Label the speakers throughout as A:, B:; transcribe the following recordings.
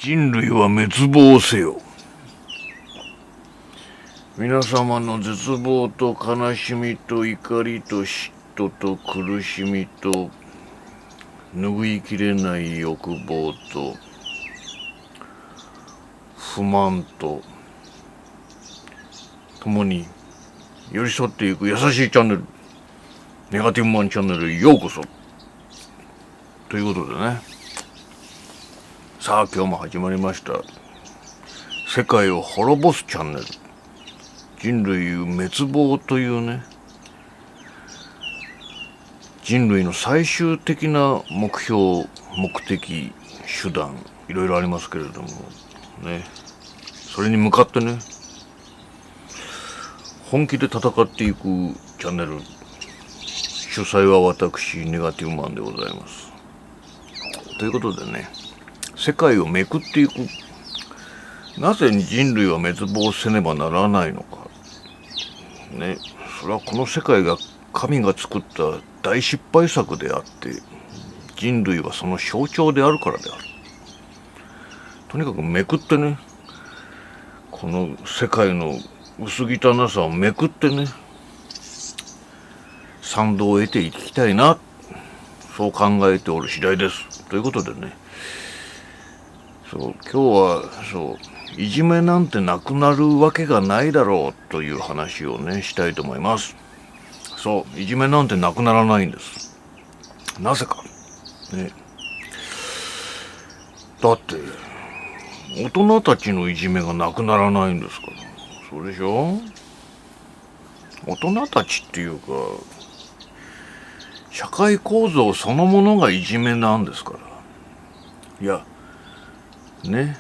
A: 人類は滅亡せよ。皆様の絶望と悲しみと怒りと嫉妬と苦しみと拭いきれない欲望と不満と共に寄り添っていく優しいチャンネル、ネガティブマンチャンネルへようこそということでね、さあ今日も始まりました。世界を滅ぼすチャンネル、人類滅亡というね、人類の最終的な目標、目的、手段、いろいろありますけれどもね、それに向かってね、本気で戦っていくチャンネル、主催は私ネガティブマンでございます。ということでね、世界をめくっていく、なぜ人類は滅亡せねばならないのかね、それはこの世界が神が作った大失敗作であって、人類はその象徴であるからである。とにかくめくってね、この世界の薄汚さをめくってね、賛同を得ていきたいな、そう考えておる次第です。ということでね、今日はいじめなんてなくなるわけがないだろうという話をねしたいと思います。いじめなんてなくならないんです。なぜかね、だって大人たちのいじめがなくならないんですから。そうでしょ。大人たちっていうか社会構造そのものがいじめなんですから。いやね、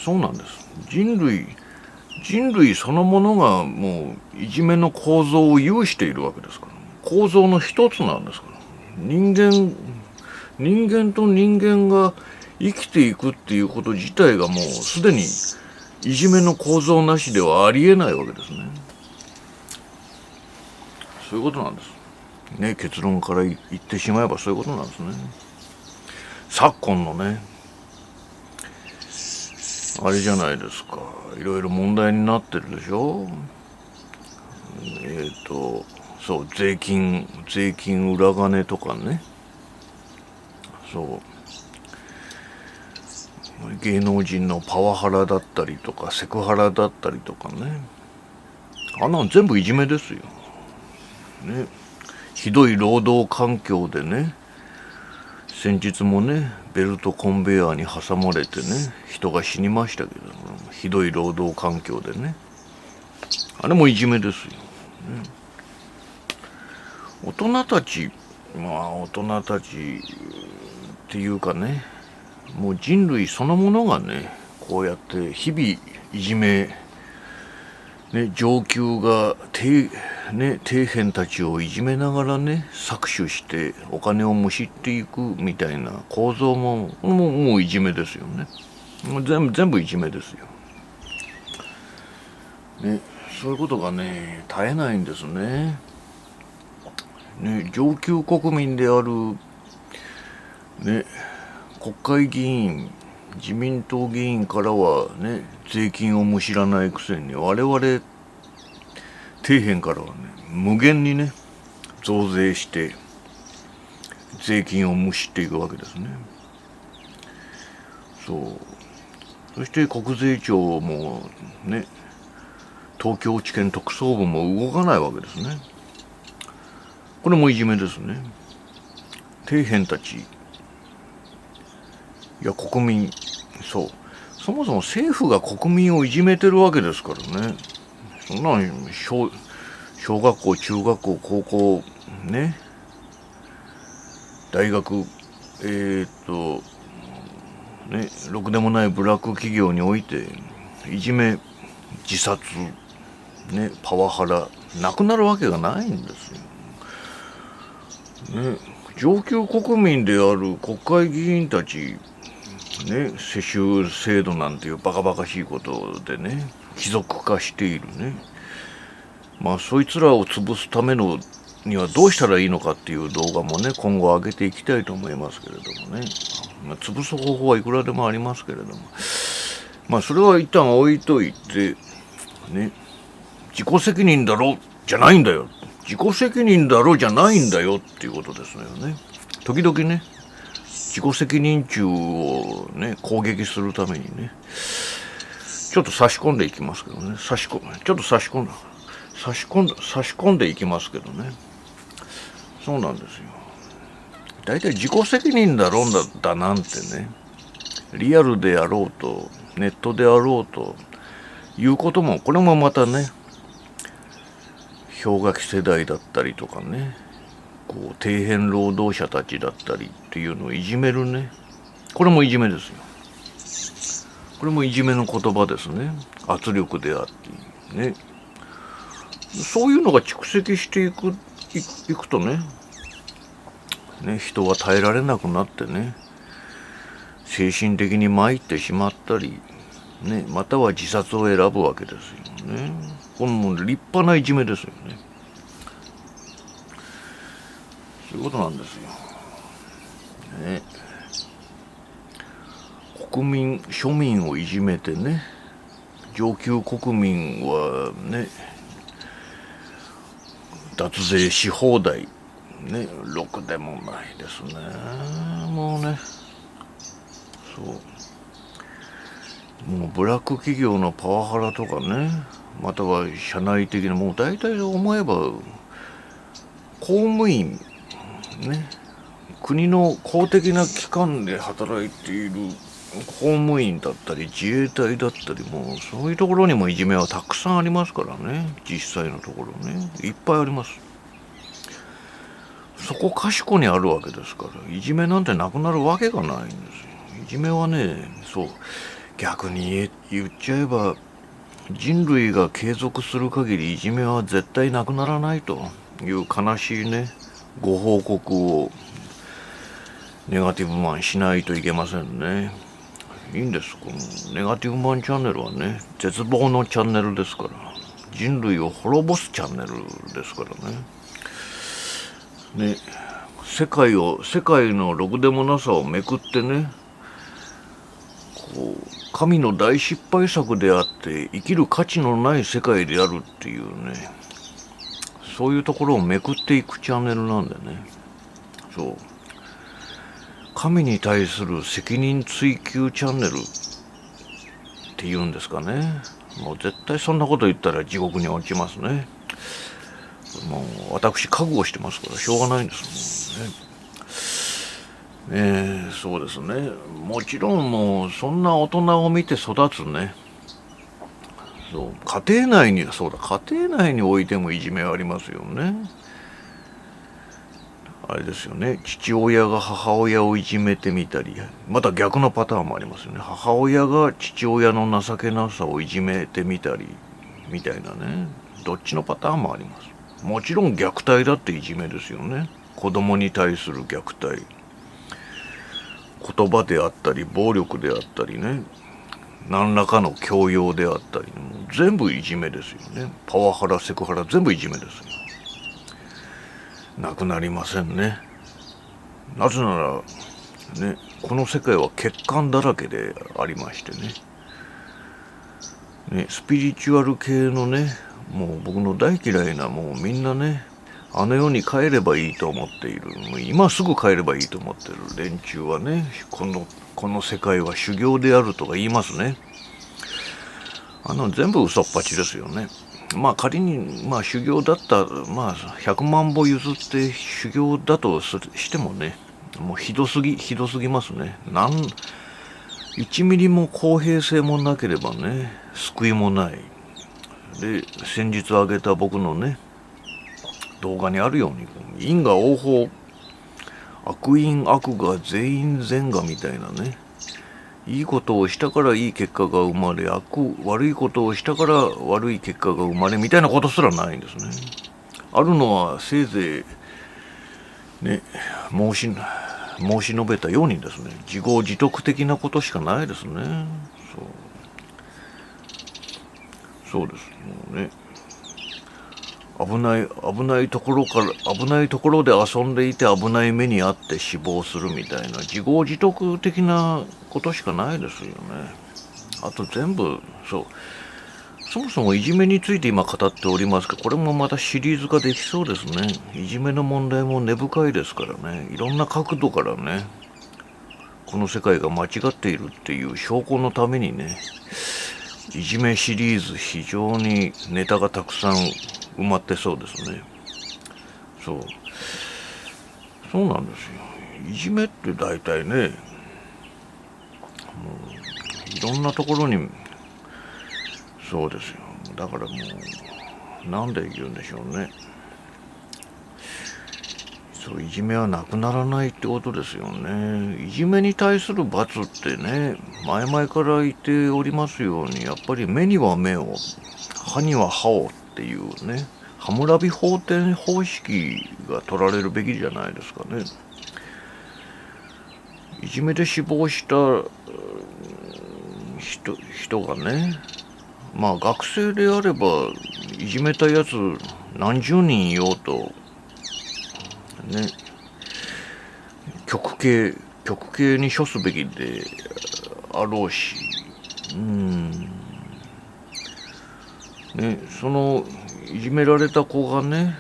A: そうなんです。人類そのものがもういじめの構造を有しているわけですから。構造の一つなんですから。人間と人間が生きていくっていうこと自体がもうすでにいじめの構造なしではありえないわけですね。そういうことなんですね。結論から言ってしまえばそういうことなんですね。昨今のね、あれじゃないですか、いろいろ問題になってるでしょ。税金裏金とかね、芸能人のパワハラだったりとかセクハラだったりとかね、あんなの全部いじめですよね。ひどい労働環境でね、先日もねベルトコンベヤーに挟まれてね人が死にましたけども、ひどい労働環境でね、あれもいじめですよ、ね、大人たちっていうかね、もう人類そのものがね、こうやって日々いじめね、上級が底辺たちをいじめながらね搾取してお金をむしっていくみたいな構造ももういじめですよね。もう全部いじめですよ。ね、そういうことがね絶えないんですね。上級国民であるね国会議員、自民党議員からはね税金をむしらないくせに、我々底辺からはね無限にね増税して税金をむしっていくわけですね。そして国税庁もね、東京地検特捜部も動かないわけですね。これもいじめですね。底辺たち、いや国民、そもそも政府が国民をいじめてるわけですからね。そんなの小学校、中学校、高校ね、大学、ろくでもないブラック企業においていじめ、自殺ね、パワハラなくなるわけがないんですよね。上級国民である国会議員たちね、世襲制度なんていうバカバカしいことでね貴族化しているね、そいつらを潰すためのにはどうしたらいいのかっていう動画もね、今後上げていきたいと思いますけれどもね。潰す方法はいくらでもありますけれども、それは一旦置いといてね、自己責任だろじゃないんだよ、自己責任だろじゃないんだよっていうことですよね。時々ね、自己責任中をね攻撃するためにね、ちょっと差し込んでいきますけどね、差し込んでいきますけどね。そうなんですよ。大体自己責任だろうだなんてね、リアルであろうとネットであろうということも、これもまたね、氷河期世代だったりとかね、こう底辺労働者たちだったりっていうのをいじめるね、これもいじめですよ。これもいじめの言葉ですね。圧力であってね、そういうのが蓄積していくとね、人は耐えられなくなってね、精神的に参ってしまったりね、または自殺を選ぶわけですよね。これも立派ないじめですよね。そういうことなんですよね。庶民をいじめてね、上級国民はね、脱税し放題ね、ろくでもないですね。もうね、もうブラック企業のパワハラとかね、または社内的な、もう大体思えば公務員ね、国の公的な機関で働いている公務員だったり自衛隊だったり、もうそういうところにもいじめはたくさんありますからね。実際のところね、いっぱいあります。そこかしこにあるわけですから、いじめなんてなくなるわけがないんですよ。いじめはね、逆に言っちゃえば、人類が継続する限りいじめは絶対なくならないという悲しいね、ご報告をネガティブマンしないといけませんね。いいんです。このネガティブマンチャンネルはね、絶望のチャンネルですから、人類を滅ぼすチャンネルですからね。世界のろくでもなさをめくってね、神の大失敗作であって生きる価値のない世界であるっていうね、そういうところをめくっていくチャンネルなんでね。神に対する責任追及チャンネルっていうんですかね。もう絶対そんなこと言ったら地獄に落ちますね。もう私覚悟してますからしょうがないんですもんね。そうですね。もちろんもうそんな大人を見て育つね。家庭内においてもいじめはありますよね。あれですよね、父親が母親をいじめてみたり、また逆のパターンもありますよね。母親が父親の情けなさをいじめてみたりみたいなね、どっちのパターンもあります。もちろん虐待だっていじめですよね。子供に対する虐待、言葉であったり暴力であったりね、何らかの強要であったり、もう全部いじめですよね。パワハラセクハラ全部いじめですよ。なくなりませんね。なぜならね、この世界は欠陥だらけでありましてね、スピリチュアル系のね、もう僕の大嫌いな、もうみんなね、あの世に帰ればいいと思っている、もう今すぐ帰ればいいと思ってる連中はね、この世界は修行であるとか言いますね。全部嘘っぱちですよね。仮に修行だった、100万歩譲って修行だとしてもね、もうひどすぎますね。1ミリも公平性もなければね、救いもない。で、先日上げた僕のね、動画にあるように、因果応報、悪因悪が全員善がみたいなね、いいことをしたからいい結果が生まれ、悪いことをしたから悪い結果が生まれみたいなことすらないんですね。あるのはせいぜいね、申し述べたようにですね、自業自得的なことしかないですね。そうです。もうね、危ないところで遊んでいて危ない目に遭って死亡するみたいな自業自得的なことしかないですよね。あと全部そもそもいじめについて今語っておりますが、これもまたシリーズ化できそうですね。いじめの問題も根深いですからね。いろんな角度からね、この世界が間違っているっていう証拠のためにね、いじめシリーズ非常にネタがたくさん埋まってそうですね。そうなんですよ。いじめって大体ね、もういろんなところにそうですよ。だからもうなんで言うんでしょうね。いじめはなくならないってことですよね。いじめに対する罰ってね、前々から言っておりますように、やっぱり目には目を、歯には歯をっていうね、ハムラビ法典方式が取られるべきじゃないですかね。いじめで死亡した人がね、まあ学生であればいじめたやつ何十人いようとね、極刑に処すべきであろうし、ね、そのいじめられた子がね、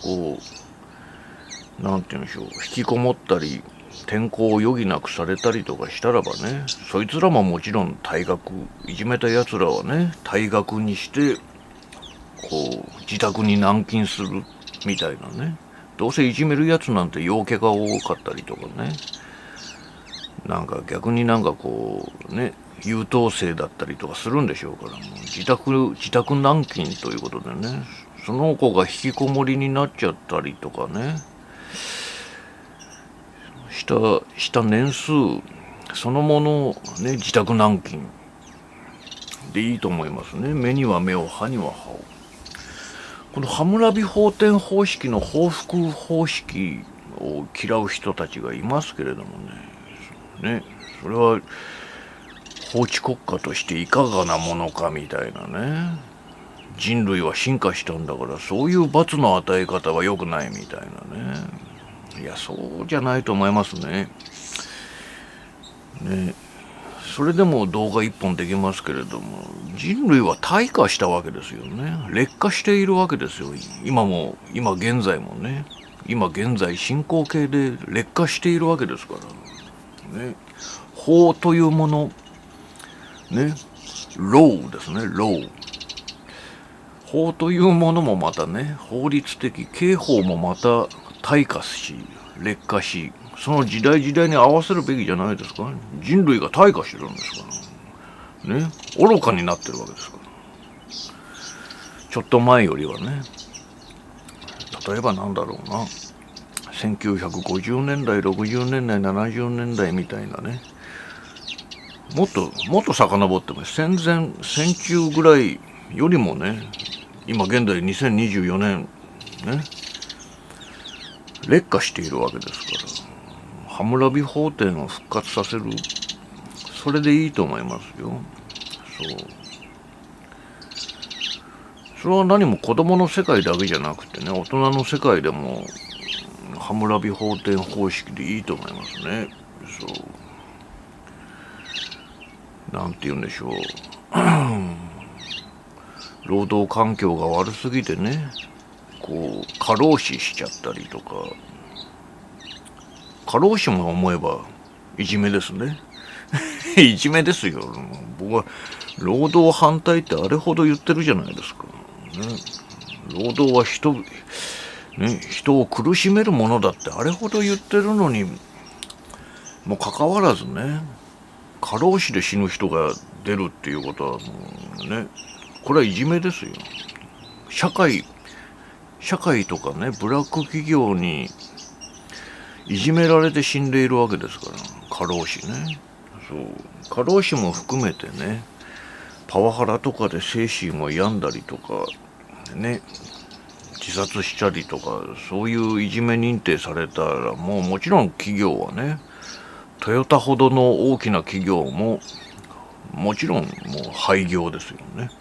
A: こうなんて言うんでしょう、引きこもったり転校を余儀なくされたりとかしたらばね、そいつらももちろん退学、いじめたやつらはね退学にしてこう自宅に軟禁するみたいなね。どうせいじめるやつなんて陽キャが多かったりとかね、なんか逆になんかこうね優等生だったりとかするんでしょうから、もう自宅軟禁ということでね、その子が引きこもりになっちゃったりとかねした年数そのものね、自宅軟禁でいいと思いますね。目には目を、歯には歯を。このハムラビ法典方式の報復方式を嫌う人たちがいますけれどもね、それは法治国家としていかがなものかみたいなね。人類は進化したんだからそういう罰の与え方は良くないみたいなね。いや、そうじゃないと思いますね。それでも動画一本できますけれども、人類は退化したわけですよね。劣化しているわけですよ。今現在もね、今現在進行形で劣化しているわけですからね。法というものね、ローですね、ロー。法というものもまたね、法律的刑法もまた退化し劣化し、その時代に合わせるべきじゃないですか。人類が退化してるんですからね、愚かになってるわけですから。ちょっと前よりはね、例えばなんだろうな、1950年代60年代70年代みたいなね、もっと遡っても戦中ぐらいよりもね、今現在2024年ね、劣化しているわけですから、ハムラビ法典を復活させる、それでいいと思いますよ。それは何も子供の世界だけじゃなくてね、大人の世界でもハムラビ法典方式でいいと思いますね。なんて言うんでしょう労働環境が悪すぎてね、こう過労死しちゃったりとか、過労死も思えばいじめですねいじめですよ。僕は労働反対ってあれほど言ってるじゃないですか、労働は人を苦しめるものだってあれほど言ってるのにもかかわらずね、過労死で死ぬ人が出るっていうことはもうね、これはいじめですよ。社会とかね、ブラック企業にいじめられて死んでいるわけですから、過労死ね。過労死も含めてね、パワハラとかで精神を病んだりとかね、自殺したりとか、そういういじめ認定されたらもちろん企業はね、トヨタほどの大きな企業ももちろんもう廃業ですよね。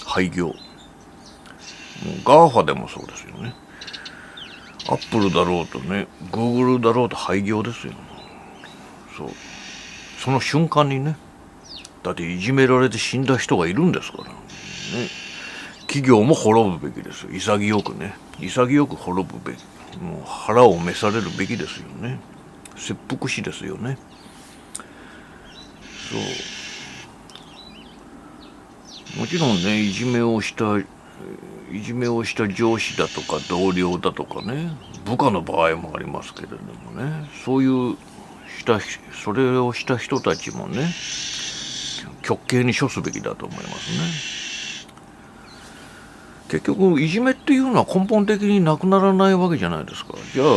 A: 廃業。ガーファでもそうですよね。アップルだろうとね、グーグルだろうと廃業ですよ。そう。その瞬間にね、だっていじめられて死んだ人がいるんですからね。企業も滅ぶべきですよ。潔くね。潔く滅ぶべき。もう腹を召されるべきですよね。切腹死ですよね。そう。もちろんね、いじめをした上司だとか同僚だとかね、部下の場合もありますけれどもね、それをした人たちもね、極刑に処すべきだと思いますね。結局いじめっていうのは根本的になくならないわけじゃないですか。じゃあ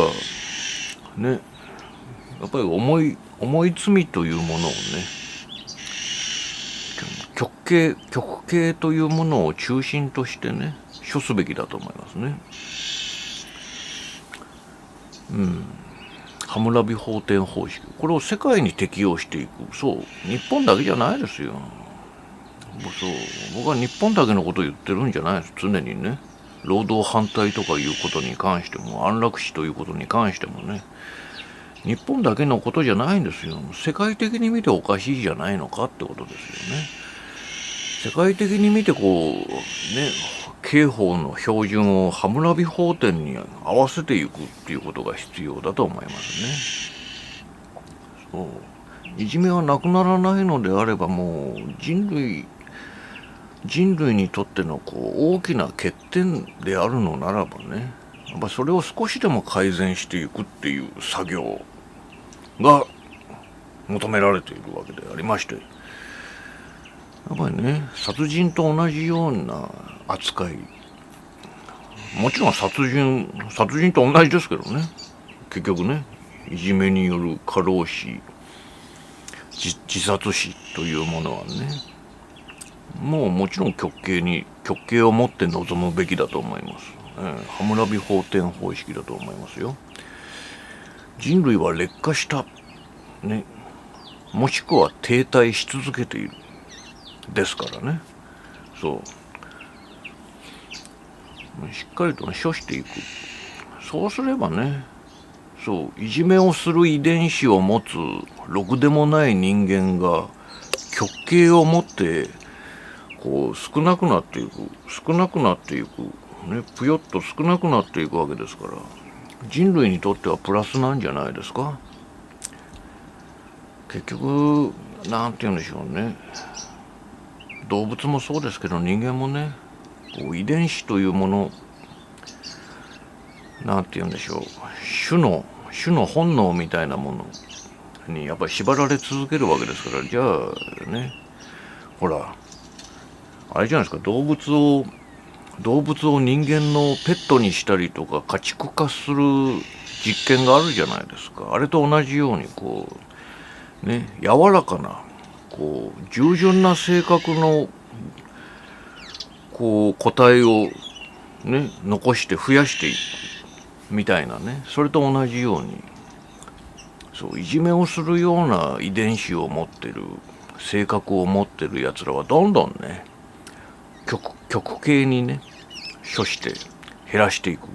A: ね、やっぱり重い罪というものをね、極刑というものを中心としてね、処すべきだと思いますね。ハムラビ法典方式、これを世界に適用していく。そう、日本だけじゃないですよ。僕は日本だけのことを言ってるんじゃないです。常にね、労働反対とかいうことに関しても、安楽死ということに関してもね、日本だけのことじゃないんですよ。世界的に見ておかしいじゃないのかってことですよね。世界的に見てこうね、刑法の標準をハムラビ法典に合わせていくっていうことが必要だと思いますね。そう、いじめはなくならないのであれば、もう人類にとっての大きな欠点であるのならばね、やっぱそれを少しでも改善していくっていう作業が求められているわけでありまして、やっぱりね、殺人と同じような扱い、もちろん殺人と同じですけどね、結局ね、いじめによる過労死、自殺死というものはね、もちろん極刑をもって臨むべきだと思います。ハムラビ法典方式だと思いますよ。人類は劣化したね、もしくは停滞し続けているですからね。そうしっかりとね、処していく。そうすればね、いじめをする遺伝子を持つろくでもない人間が極刑を持って少なくなっていく、ね、ぷよっと少なくなっていくわけですから、人類にとってはプラスなんじゃないですか。結局なんて言うんでしょうね、動物もそうですけど人間もね、遺伝子というもの、なんて言うんでしょう、種の本能みたいなものにやっぱり縛られ続けるわけですから、じゃあね、ほらあれじゃないですか、動物を人間のペットにしたりとか家畜化する実験があるじゃないですか。あれと同じようにね、柔らかな従順な性格の個体をね残して増やしていくみたいなね、それと同じように、いじめをするような遺伝子を持ってる、性格を持ってるやつらはどんどんね、極刑にね処して減らしていく。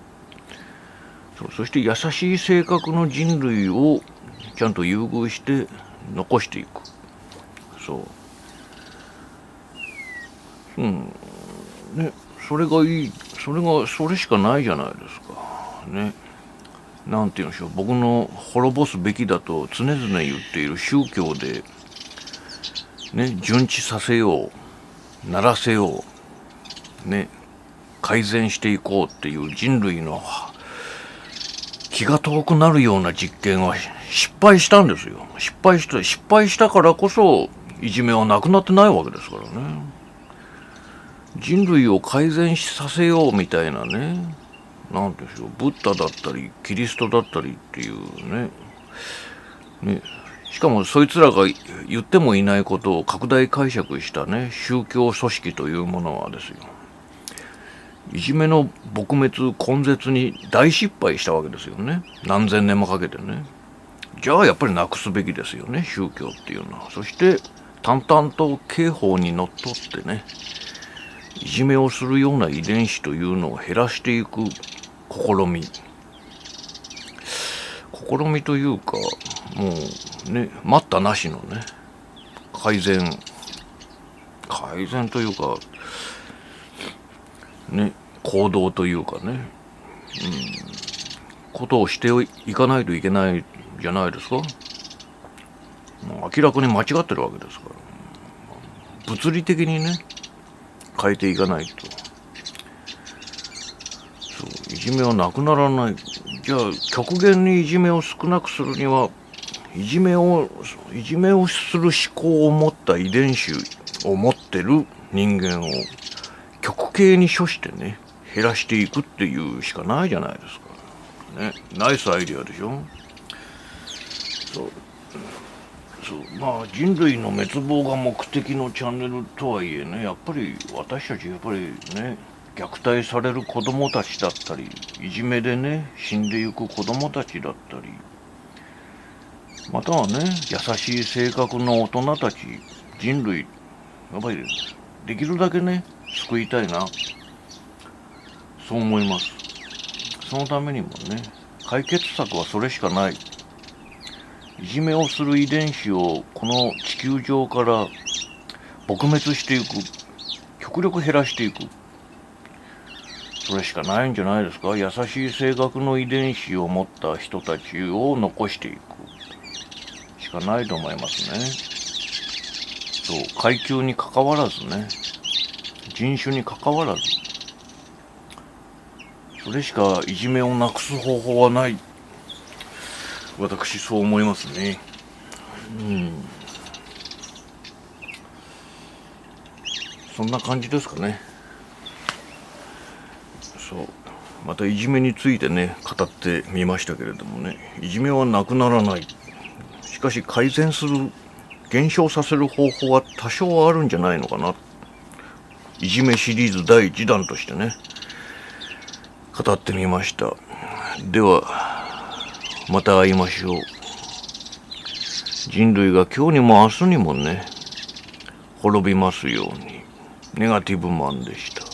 A: そして優しい性格の人類をちゃんと優遇して残していく。ね、それがいい。それしかないじゃないですかね。なんて言うんでしょう、僕の滅ぼすべきだと常々言っている宗教でね、順治させよう、ならせようね、改善していこうっていう人類の気が遠くなるような実験は失敗したんですよ。失敗したからこそいじめはなくなってないわけですからね。人類を改善させようみたいなね、なんでしょう、ブッダだったりキリストだったりっていうね、しかもそいつらが言ってもいないことを拡大解釈したね、宗教組織というものはですよ、いじめの撲滅根絶に大失敗したわけですよね。何千年もかけてね。じゃあやっぱりなくすべきですよね、宗教っていうのは。そして淡々と刑法にのっとってね、いじめをするような遺伝子というのを減らしていく試みというか、もうね、待ったなしのね、改善というかね、行動というかね、ことをしていかないといけないじゃないですか。もう明らかに間違ってるわけですから、物理的にね変えていかないと、そういじめはなくならない。じゃあ極限にいじめを少なくするには、いじめをする思考を持った遺伝子を持ってる人間を極刑に処してね、減らしていくっていうしかないじゃないですかね。ナイスアイデアでしょ。そうまあ人類の滅亡が目的のチャンネルとはいえね、やっぱり私たちね、虐待される子供たちだったり、いじめでね死んでいく子供たちだったり、またはね優しい性格の大人たち、人類やっぱりできるだけね救いたいな、そう思います。そのためにもね、解決策はそれしかない。いじめをする遺伝子をこの地球上から撲滅していく、極力減らしていく、それしかないんじゃないですか。優しい性格の遺伝子を持った人たちを残していくしかないと思いますね。そう階級に関わらずね、人種に関わらず、それしかいじめをなくす方法はない。私そう思いますね。そんな感じですかね。またいじめについてね語ってみましたけれどもね、いじめはなくならない。しかし改善する、減少させる方法は多少あるんじゃないのかな。いじめシリーズ第1弾としてね語ってみました。ではまた会いましょう。人類が今日にも明日にもね滅びますように。ネガティブマンでした。